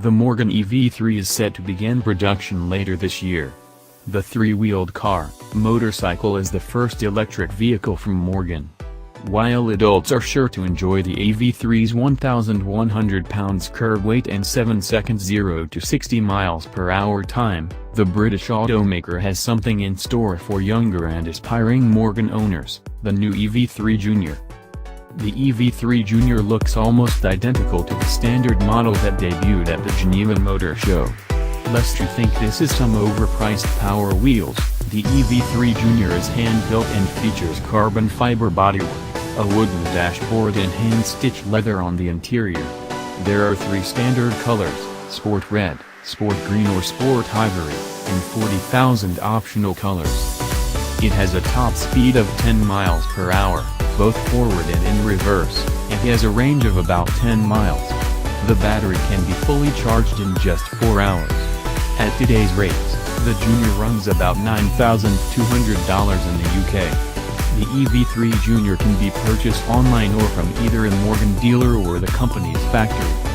The Morgan EV3 is set to begin production later this year. The three-wheeled motorcycle is the first electric vehicle from Morgan. While adults are sure to enjoy the EV3's 1,100 pounds curb weight and 7 seconds 0 to 60 miles per hour time, the British automaker has something in store for younger and aspiring Morgan owners, the new EV3 Junior. The EV3 Junior looks almost identical to the standard model that debuted at the Geneva Motor Show. Lest you think this is some overpriced Power Wheels, the EV3 Junior is hand-built and features carbon fiber bodywork, a wooden dashboard and hand-stitched leather on the interior. There are 3 standard colors, Sport Red, Sport Green or Sport Ivory, and 40,000 optional colors. It has a top speed of 10 miles per hour, both forward and in reverse, and has a range of about 10 miles. The battery can be fully charged in just 4 hours. At today's rates, the Junior runs about $9,200 in the UK. The EV3 Junior can be purchased online or from either a Morgan dealer or the company's factory.